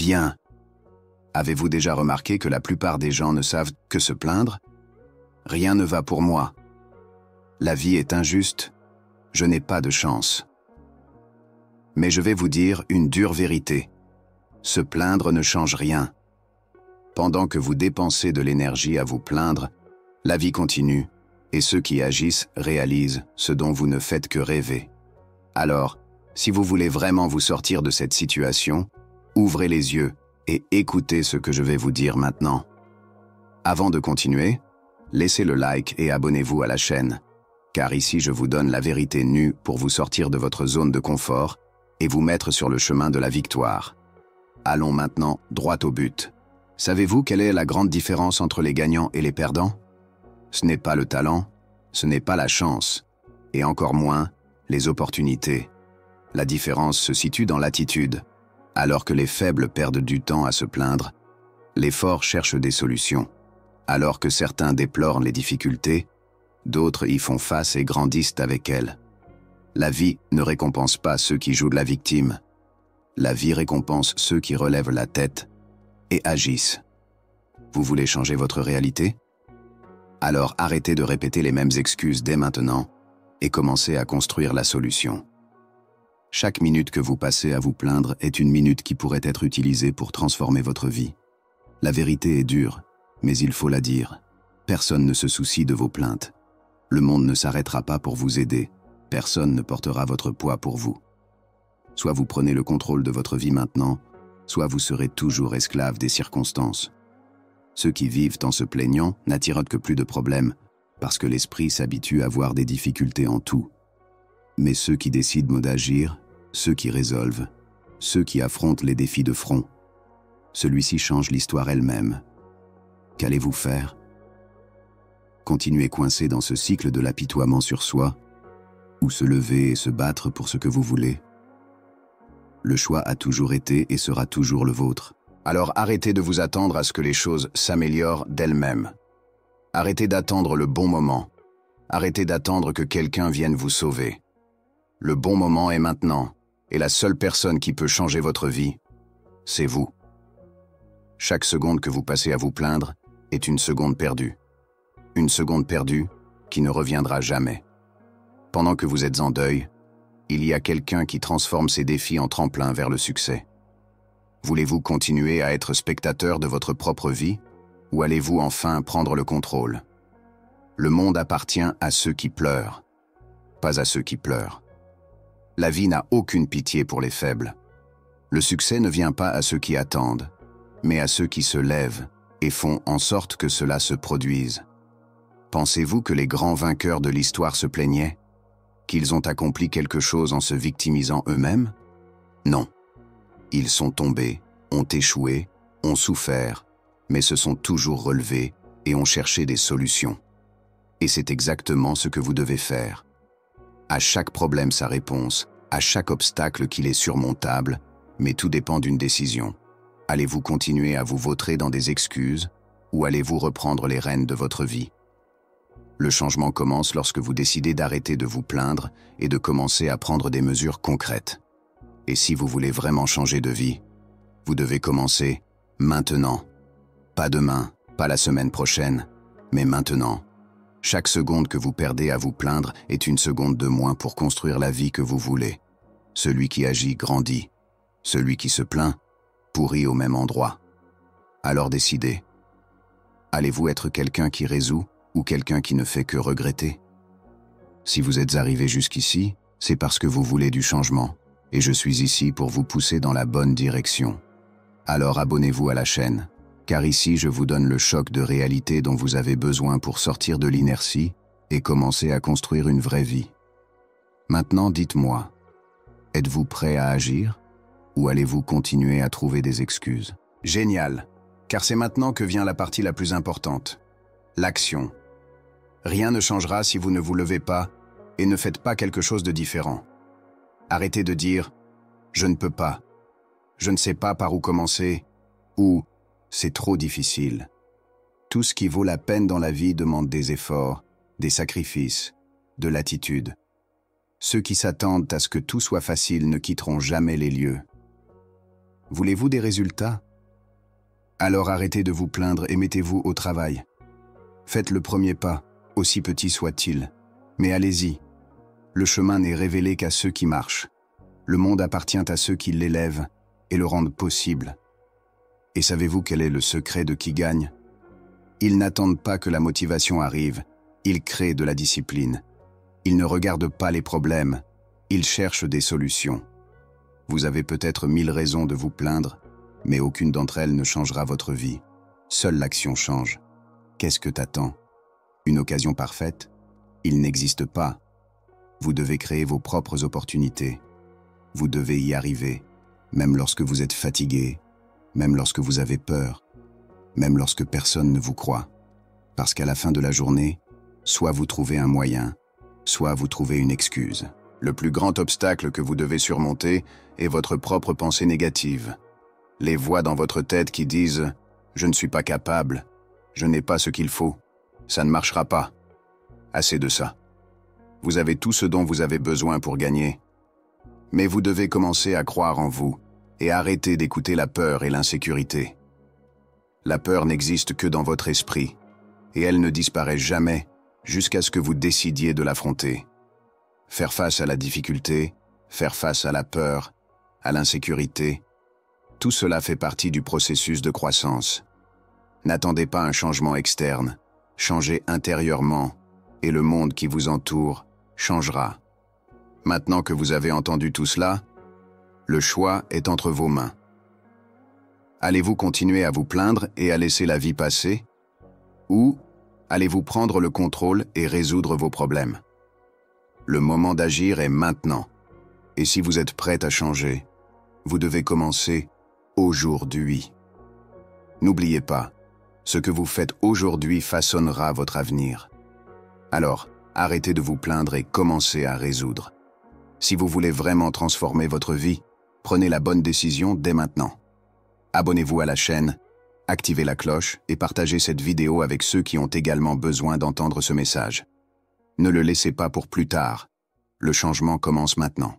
Viens. Avez-vous déjà remarqué que la plupart des gens ne savent que se plaindre? Rien ne va pour moi. La vie est injuste. Je n'ai pas de chance. Mais je vais vous dire une dure vérité. Se plaindre ne change rien. Pendant que vous dépensez de l'énergie à vous plaindre, la vie continue, et ceux qui agissent réalisent ce dont vous ne faites que rêver. Alors, si vous voulez vraiment vous sortir de cette situation, ouvrez les yeux et écoutez ce que je vais vous dire maintenant. Avant de continuer, laissez le like et abonnez-vous à la chaîne, car ici je vous donne la vérité nue pour vous sortir de votre zone de confort et vous mettre sur le chemin de la victoire. Allons maintenant droit au but. Savez-vous quelle est la grande différence entre les gagnants et les perdants? Ce n'est pas le talent, ce n'est pas la chance, et encore moins les opportunités. La différence se situe dans l'attitude. Alors que les faibles perdent du temps à se plaindre, les forts cherchent des solutions. Alors que certains déplorent les difficultés, d'autres y font face et grandissent avec elles. La vie ne récompense pas ceux qui jouent de la victime. La vie récompense ceux qui relèvent la tête et agissent. Vous voulez changer votre réalité? Alors arrêtez de répéter les mêmes excuses dès maintenant et commencez à construire la solution. Chaque minute que vous passez à vous plaindre est une minute qui pourrait être utilisée pour transformer votre vie. La vérité est dure, mais il faut la dire. Personne ne se soucie de vos plaintes. Le monde ne s'arrêtera pas pour vous aider. Personne ne portera votre poids pour vous. Soit vous prenez le contrôle de votre vie maintenant, soit vous serez toujours esclave des circonstances. Ceux qui vivent en se plaignant n'attirent que plus de problèmes, parce que l'esprit s'habitue à voir des difficultés en tout. Mais ceux qui décident d'agir, ceux qui résolvent, ceux qui affrontent les défis de front, celui-ci change l'histoire elle-même. Qu'allez-vous faire? Continuer coincé dans ce cycle de l'apitoiement sur soi, ou se lever et se battre pour ce que vous voulez? Le choix a toujours été et sera toujours le vôtre. Alors arrêtez de vous attendre à ce que les choses s'améliorent d'elles-mêmes. Arrêtez d'attendre le bon moment. Arrêtez d'attendre que quelqu'un vienne vous sauver. Le bon moment est maintenant, et la seule personne qui peut changer votre vie, c'est vous. Chaque seconde que vous passez à vous plaindre est une seconde perdue. Une seconde perdue qui ne reviendra jamais. Pendant que vous êtes en deuil, il y a quelqu'un qui transforme ces défis en tremplin vers le succès. Voulez-vous continuer à être spectateur de votre propre vie, ou allez-vous enfin prendre le contrôle? Le monde appartient à ceux qui pleurent, pas à ceux qui pleurent. La vie n'a aucune pitié pour les faibles. Le succès ne vient pas à ceux qui attendent, mais à ceux qui se lèvent et font en sorte que cela se produise. Pensez-vous que les grands vainqueurs de l'histoire se plaignaient? Qu'ils ont accompli quelque chose en se victimisant eux-mêmes? Non. Ils sont tombés, ont échoué, ont souffert, mais se sont toujours relevés et ont cherché des solutions. Et c'est exactement ce que vous devez faire. À chaque problème sa réponse, à chaque obstacle qu'il est surmontable, mais tout dépend d'une décision. Allez-vous continuer à vous vautrer dans des excuses, ou allez-vous reprendre les rênes de votre vie? Le changement commence lorsque vous décidez d'arrêter de vous plaindre et de commencer à prendre des mesures concrètes. Et si vous voulez vraiment changer de vie, vous devez commencer maintenant. Pas demain, pas la semaine prochaine, mais maintenant. Chaque seconde que vous perdez à vous plaindre est une seconde de moins pour construire la vie que vous voulez. Celui qui agit grandit. Celui qui se plaint pourrit au même endroit. Alors décidez. Allez-vous être quelqu'un qui résout ou quelqu'un qui ne fait que regretter? Si vous êtes arrivé jusqu'ici, c'est parce que vous voulez du changement, et je suis ici pour vous pousser dans la bonne direction. Alors abonnez-vous à la chaîne, car ici je vous donne le choc de réalité dont vous avez besoin pour sortir de l'inertie et commencer à construire une vraie vie. Maintenant dites-moi, êtes-vous prêt à agir ou allez-vous continuer à trouver des excuses? Génial, car c'est maintenant que vient la partie la plus importante, l'action. Rien ne changera si vous ne vous levez pas et ne faites pas quelque chose de différent. Arrêtez de dire « je ne peux pas »,« je ne sais pas par où commencer » ou « c'est trop difficile ». Tout ce qui vaut la peine dans la vie demande des efforts, des sacrifices, de l'attitude. Ceux qui s'attendent à ce que tout soit facile ne quitteront jamais les lieux. Voulez-vous des résultats? Alors arrêtez de vous plaindre et mettez-vous au travail. Faites le premier pas, aussi petit soit-il. Mais allez-y. Le chemin n'est révélé qu'à ceux qui marchent. Le monde appartient à ceux qui l'élèvent et le rendent possible. Et savez-vous quel est le secret de qui gagne? Ils n'attendent pas que la motivation arrive, ils créent de la discipline. Ils ne regardent pas les problèmes, ils cherchent des solutions. Vous avez peut-être 1000 raisons de vous plaindre, mais aucune d'entre elles ne changera votre vie. Seule l'action change. Qu'est-ce que t'attends? Une occasion parfaite? Il n'existe pas. Vous devez créer vos propres opportunités. Vous devez y arriver, même lorsque vous êtes fatigué, même lorsque vous avez peur, même lorsque personne ne vous croit. Parce qu'à la fin de la journée, soit vous trouvez un moyen, soit vous trouvez une excuse. Le plus grand obstacle que vous devez surmonter est votre propre pensée négative. Les voix dans votre tête qui disent « Je ne suis pas capable, je n'ai pas ce qu'il faut, ça ne marchera pas ». Assez de ça. Vous avez tout ce dont vous avez besoin pour gagner. Mais vous devez commencer à croire en vous et arrêter d'écouter la peur et l'insécurité. La peur n'existe que dans votre esprit, et elle ne disparaît jamais jusqu'à ce que vous décidiez de l'affronter. Faire face à la difficulté, faire face à la peur, à l'insécurité, tout cela fait partie du processus de croissance. N'attendez pas un changement externe, changez intérieurement, et le monde qui vous entoure changera. Maintenant que vous avez entendu tout cela, le choix est entre vos mains. Allez-vous continuer à vous plaindre et à laisser la vie passer? Ou allez-vous prendre le contrôle et résoudre vos problèmes? Le moment d'agir est maintenant. Et si vous êtes prêt à changer, vous devez commencer aujourd'hui. N'oubliez pas, ce que vous faites aujourd'hui façonnera votre avenir. Alors, arrêtez de vous plaindre et commencez à résoudre. Si vous voulez vraiment transformer votre vie, prenez la bonne décision dès maintenant. Abonnez-vous à la chaîne, activez la cloche et partagez cette vidéo avec ceux qui ont également besoin d'entendre ce message. Ne le laissez pas pour plus tard. Le changement commence maintenant.